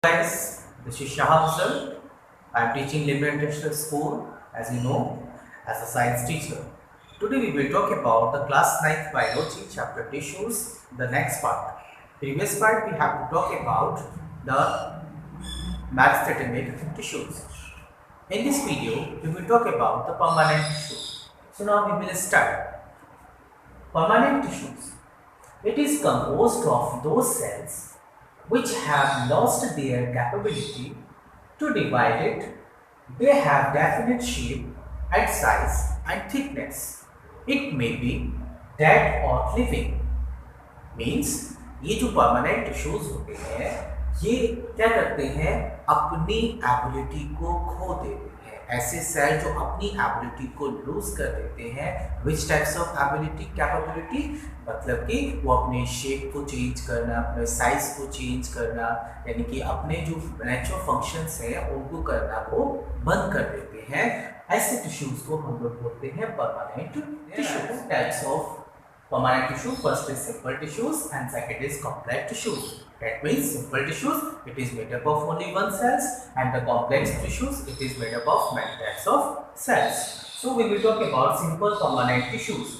Guys, this is Shahab sir. I am teaching Liberal International School, as you know, as a science teacher. Today we will talk about the class 9th biology chapter tissues, the next part. Previous part we have to talk about the meristematic tissues. In this video, we will talk about the permanent tissue. So now we will start. Permanent tissues. It is composed of those cells which have lost their capability to divide it. They have definite shape and size and thickness. It may be dead or living. Means ये जो permanent tissues होते हैं ये क्या करते हैं, अपनी ability को खो देते हैं. ऐसे सेल जो अपनी एबिलिटी को लूज कर देते हैं. Which types of ability, capability, मतलब कि वो अपने शेप को चेंज करना, अपने साइज को चेंज करना, यानी कि अपने जो नेचुरल फंक्शंस हैं उनको करना वो बंद कर देते हैं. ऐसे टिश्यूज को हम लोग बोलते हैं permanent tissues. Types of permanent tissue, first is simple tissues and second is complex tissues. That means simple tissues, it is made up of only one cells, and the complex tissues, it is made up of many types of cells. So we will talk about simple permanent tissues.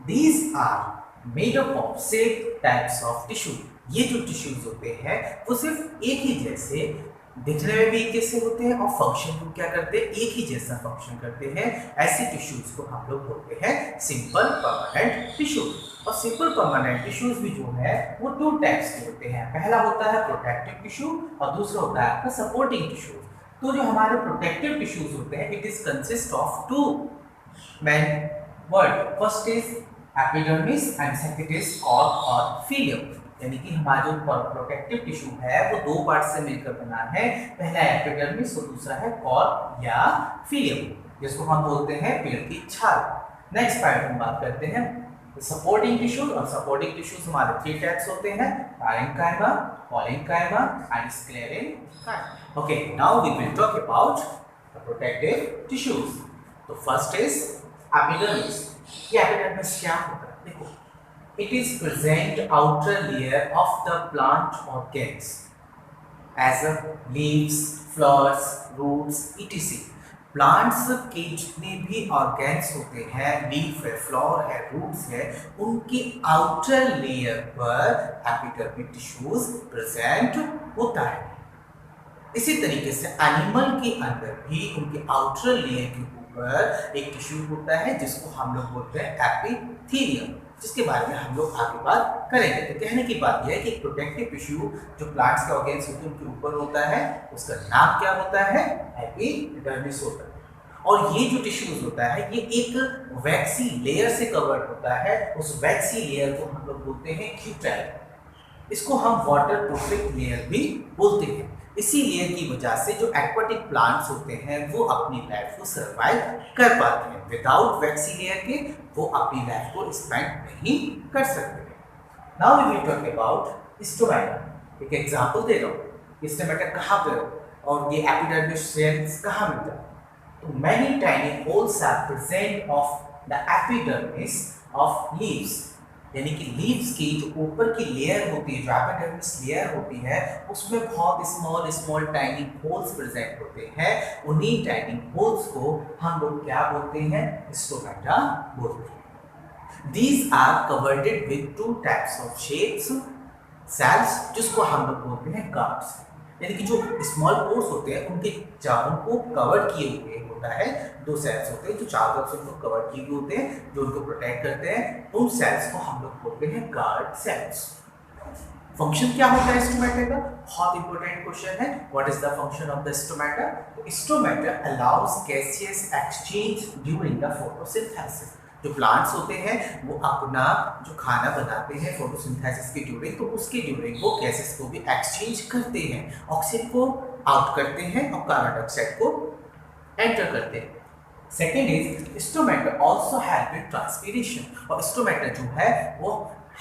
These are made up of 6 types of tissue. ये जो tissues होते हैं वो सिर्फ एक ही जैसे दिखने में भी एक जैसे होते हैं और फंक्शन को क्या करते हैं, एक ही जैसा फंक्शन करते हैं. ऐसे टिश्यूज को हम लोग बोलते हैं सिंपल परमानेंट टिश्यूज. और सिंपल परमानेंट टिश्यूज भी जो है वो 2 टाइप्स के होते हैं. पहला होता है प्रोटेक्टिव टिश्यू और दूसरा होता है आपका सपोर्टिंग टिश्यूज. तो जो हमारे प्रोटेक्टिव टिश्यूज होते हैं it is consist of 2 main word. First is epidermis and second is cork और फिलियम. यानी कि हमारा जो प्रोटेक्टिव टिश्यू है वो 2 पार्ट से मिलकर बना है. पहला एपिडर्मिस और दूसरा है कॉर्क या फिलियम, जिसको हम बोलते हैं पेड़ की छाल. नेक्स्ट पार्ट हम बात करते हैं सपोर्टिंग टिश्यूज. और सपोर्टिंग टिश्यूज हमारे 3 टाइप्स होते हैं, parenchyma, collenchyma and sclerenchyma. Okay, now we will talk about the protective tissues. तो फर्स्ट इज एपिडर्मिस. ये एपिडर्मिस क्या होता है, देखो, it is present outer layer of the plant organs as leaves, flowers, roots, etc. Plants के जितने भी organs होते हैं, लीफ है, फ्लावर है, रूट्स है, उनके आउटर लेयर पर एपिडर्मिक टिश्यूज प्रेजेंट होता है. इसी तरीके से एनिमल के अंदर भी उनके आउटर लेयर के ऊपर एक टिश्यू होता है जिसको हम लोग बोलते हैं एपिथेलियम, जिसके बारे में हम लोग आगे बात करेंगे. तो कहने की बात यह है कि प्रोटेक्टिव टिश्यू जो प्लांट्स के ऑर्गेन्स होते हैं उनके ऊपर होता है, उसका नाम क्या होता है, एपिडर्मिस होता है. और ये जो टिश्यूज होता है ये एक वैक्सी लेयर से कवर्ड होता है. उस वैक्सी लेयर को हम लोग बोलते हैं क्यूटाइल. इसको हम वाटर प्रूफिंग लेयर भी बोलते हैं. इसी लेयर की वजह से जो एक्वाटिक प्लांट्स होते हैं वो अपनी लाइफ को सर्वाइव कर पाते हैं. विदाउट वैक्सी लेयर के वो अपनी लाइफ को स्पेंड नहीं कर सकते. Now we will talk about stomata. एक एग्जांपल दे रहा हूँ. स्टोमेटा कहाँ पे हो और ये एपिडर्मिस सेल्स कहाँ मिलता है. तो many tiny holes are present of the epidermis of leaves. यानी कि लीव्स की जो ऊपर की लेयर होती है, जो एपिडर्मिस लेयर होती है, उसमें बहुत small small tiny holes present होते हैं. उन्हीं टाइनी होल्स को हम लोग क्या बोलते हैं, स्टोमेटा बोलते हैं. These are covered with 2 types of shapes cells, जिसको हम लोग बोलते हैं गार्ड्स. यानी कि जो स्मॉल पोर्स होते हैं उनके चारों को कवर किए हुए होता है 2 सेल्स होते हैं जो चारों तरफ से उनको कवर किए हुए होते हैं, जो उनको प्रोटेक्ट करते हैं. उन सेल्स को हम लोग बोलते हैं गार्ड सेल्स. फंक्शन क्या होता है स्टोमेटा का, बहुत इंपॉर्टेंट क्वेश्चन है. What is the function of the stomata. Stomata allows gaseous exchange during the photosynthesis. जो प्लांट्स होते हैं वो अपना जो खाना बनाते हैं फोटोसिंथेसिस के ड्यूरिंग, तो उसके ड्यूरिंग वो गैसेस को भी एक्सचेंज करते हैं. ऑक्सीजन को आउट करते हैं और कार्बन डाइऑक्साइड को एंटर करते हैं. Second is stomata also help in transpiration. और स्टोमेटा जो है वो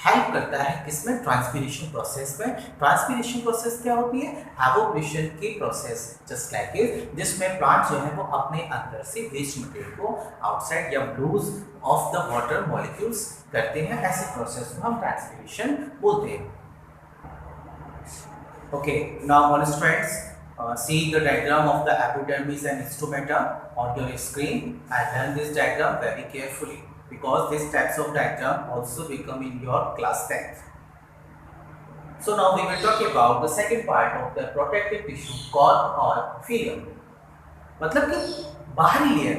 हेल्प करता है किसमें, ट्रांसपीरेशन प्रोसेस में. ट्रांसपीरेशन प्रोसेस क्या होती है, एवोपरेशन की प्रोसेस, जस्ट लाइक इट, जिसमें प्लांट जो है वो अपने अंदर से वेस्ट मटेरियल को आउटसाइड या lose of the water molecules करते हैं. ऐसे प्रोसेस को हम ट्रांसपीरेशन बोलते हैं. Okay, now one students, see the diagram of the epidermis and stomata on your screen and learn this diagram very carefully because these types of diagram also become in your class 10th. So now we will talk about the second part of the protective tissue called or phylum. मतलब कि बाहरी layer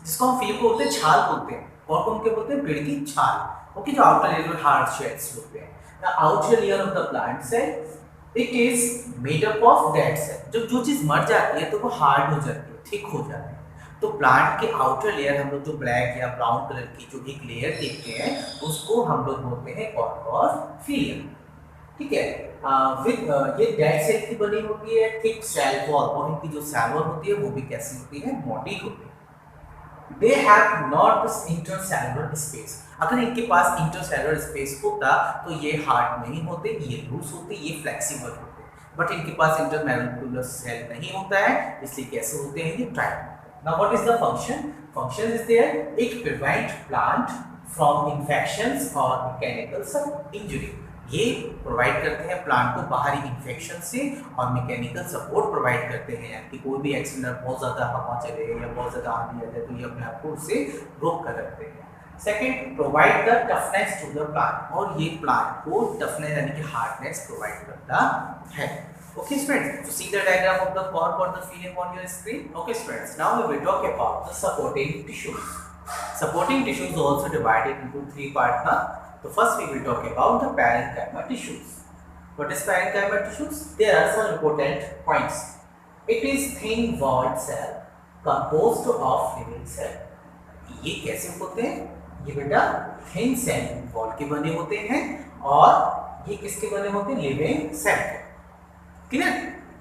जिसको हम film को बोलते हैं, छाल बोलते हैं, और कौन के बोलते हैं, पेड़ की छाल. ओके, जो आउटर लेयर हार्ड शेल्स होते हैं. The outer layer of the plant cell it is made up of dead cell. जब जो चीज मर जाती है तो वो हार्ड हो जाती है, थिक हो जाती है. तो प्लांट के आउटर लेयर हम लोग जो ब्लैक या ब्राउन कलर की जो एक लेयर देखते हैं उसको हम लोग बोलते हैं कॉर्क और फिलियम. ठीक है. ये डेड सेल की बनी होती है, थिक सेल वॉल, और इनकी जो सेल वॉल होती है वो भी कैसी होती है, मोटी होती है. They have not this intercellular space. अगर इनके पास इंटरसेलुलर स्पेस होता तो ये हार्ड नहीं होते, ये लूज होते, ये फ्लेक्सिबल होते. बट इनके पास इंटरमैलिकुलर सेल नहीं होता है, इसलिए कैसे होते हैं, ये tight. Now what is the function? Function is there, it prevent plant from infections और मैकेनिकल इंजरी. ये प्रोवाइड करते हैं प्लांट को बाहरी इन्फेक्शन से और मैकेनिकल सपोर्ट प्रोवाइड करते हैं. यानी कोई भी एक्सीडेंट, बहुत ज़्यादा हवा चले या बहुत ज़्यादा आंधी आ जाए तो ये अपने आप को उससे रोक कर रखते हैं. Second, provide the toughness to the plant, और ये प्लांट को टफनेस यानी कि हार्डनेस प्रोवाइड करता है. Okay students, so see the diagram of the cork or the phylum on your screen. Okay students, now we will talk about the supporting tissues. Supporting tissues are also divided into three parts. So first we will talk about the parenchyma tissues. What is parenchyma tissues? There are some important points. It is thin walled cell composed of living cell. ये कैसे होते हैं? ये बेटा thin cell wall के बने होते हैं और ये किसके बने होते हैं? living cell. Clear?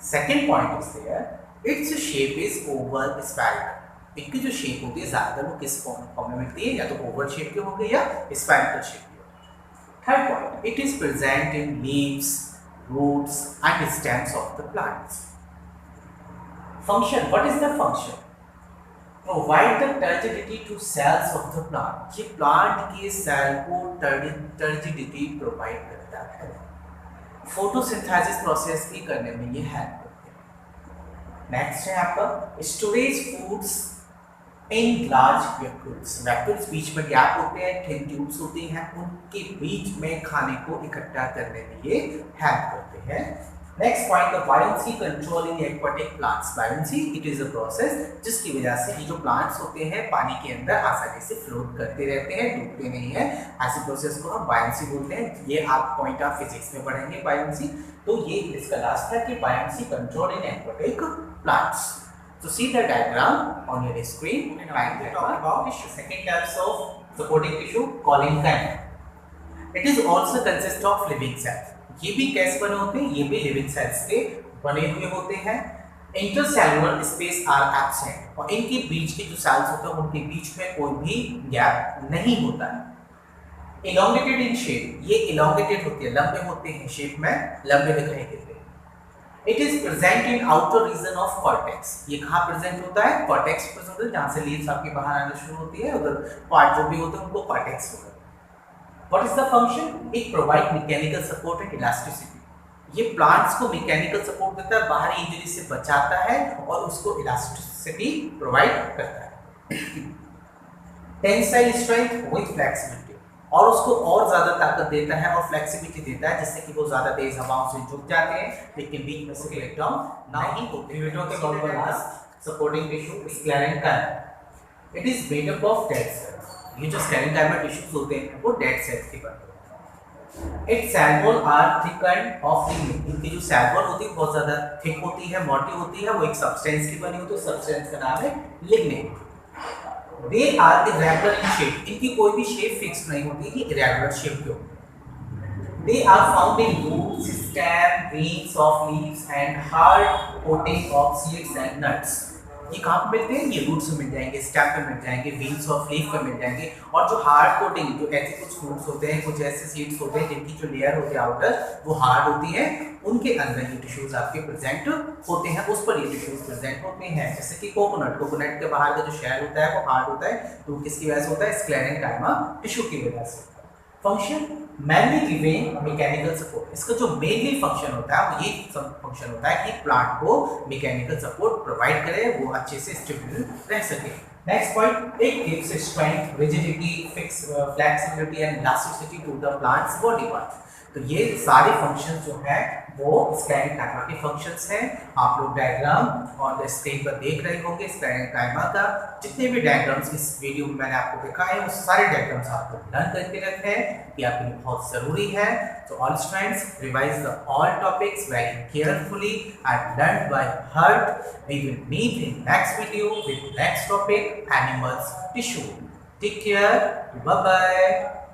Second point is there. Its shape is oval spherical. इनकी जो शेप होती है ज्यादातर वो किस फॉर्म में मिलती है, या तो ओवल शेप की होगी या स्फेरिकल शेप की होगी. Third point, it is present in leaves, roots and stems of the plants. Function, what is the function? Provide the turgidity to cells of the plant. ये प्लांट के cell को turgidity provide करता है. Photosynthesis process भी करने में ये help करते हैं. नेक्स्ट है आपका storage foods in large vacuoles. Vacuoles बीच में गैप होते हैं, थिन ट्यूब्स होती हैं, उनके बीच में खाने को इकट्ठा करने में ये हेल्प करते हैं. Next point, the buoyancy control in aquatic plants. Buoyancy it is a process जिसकी वजह से ये जो प्लांट्स होते हैं पानी के अंदर आसानी से फ्लोट करते रहते हैं, डूबते नहीं है. ऐसे प्रोसेस को हम बायोन्सी बोलते हैं. ये आप पॉइंट ऑफ फिजिक्स में पढ़ेंगे बायोन्सी. तो ये इसका लास्ट है कि buoyancy control in aquatic plants. So see the diagram on your screen and I will talk about the second types of supporting tissue, parenchyma. It is also consist of living cells. ये भी कैसे बने होते हैं? ये भी living cells के बने हुए होते हैं. इंटरसेलुलर स्पेस आर एब्सेंट, और इनके बीच के जो सेल्स होते हैं उनके बीच में कोई भी गैप नहीं होता है. इलोंगेटेड इन शेप, ये इलोंगेटेड होते हैं, लंबे होते हैं शेप में, लंबे दिखाई देते हैं. It is present in outer region of cortex. ये कहाँ प्रेजेंट होता है? कॉर्टेक्स प्रेजेंट होता है, जहाँ से लीव्स आपके बाहर आना शुरू होती है. उधर पार्ट जो भी होते हैं उनको कॉर्टेक्स होता है. What is the function? It provide mechanical support and elasticity. ये प्लांट्स को मैकेनिकल सपोर्ट देता है, बाहरी इंजरी से बचाता है और उसको इलास्टिसिटी प्रोवाइड करता है. टेंसाइल स्ट्रेंथ विद फ्लेक्सिबिलिटी, और उसको और ज्यादा ताकत देता है और फ्लेक्सिबिलिटी देता है जिससे कि वो ज्यादा तेज हवाओं से झुक जाते हैं लेकिन बीच में से ब्रेकडाउन नहीं होते. We will talk about the last supporting tissue, sclerenchyma. It is made up of dead cells. ये जो स्क्लेरेंकाइमा टिश्यूज होते हैं वो डेड सेल्स के बने होते हैं. Its cell wall are thick and of lignin. इनकी जो सेल वॉल होती है बहुत ज्यादा थिक होती है, मोटी होती है. वो एक सब्सटेंस की बनी होती है, सब्सटेंस का नाम है lignin. They are irregular in shape. इनकी कोई भी शेप फिक्स नहीं होती, ये इरेगुलर शेप के होते हैं. They are found in roots, stem, veins of leaves and hard coating of seeds and nuts. ये कहाँ पे मिलते हैं? ये रूट्स में मिल जाएंगे, स्टेम पे मिल जाएंगे, वेन्स ऑफ लीफ पे मिल जाएंगे. और जो हार्ड कोटिंग, जो ऐसे कुछ फ्रूट्स होते हैं, कुछ ऐसे सीड्स होते हैं जिनकी जो लेयर होती है आउटर वो हार्ड होती है, उनके अंदर ये टिश्यूज आपके प्रेजेंट होते हैं, उस पर ये टिश्यूज प्रेजेंट होते हैं. जैसे कि कोकोनट के बाहर का जो शेल होता है वो हार्ड होता है, तो किसकी वजह से होता है? स्क्लेरेंकाइमा टिश्यू की वजह से. Function, mainly giving mechanical support। इसका जो मेनली फंक्शन होता है वो ये फंक्शन होता है कि प्लांट को मैकेनिकल सपोर्ट प्रोवाइड करे, वो अच्छे से स्टेबल रह सके। Next point, it gives strength, rigidity, fix flexibility and elasticity to the plants body part. तो ये सारे फंक्शंस जो है वो स्कैनिंग के फंक्शंस हैं। आप लोग डायग्राम ऑन द स्क्रीन पर देख रहे होंगे। स्कैनिंग का जितने भी डायग्राम्स इस वीडियो में मैंने आपको दिखाए वो सारे डायग्राम्स आपको लर्न करके रखे हैं, ये आपके लिए बहुत जरूरी है। तो all students, revise the all topics very carefully and learn by heart. We will meet in next video with next topic, animals tissue. Take care, bye bye.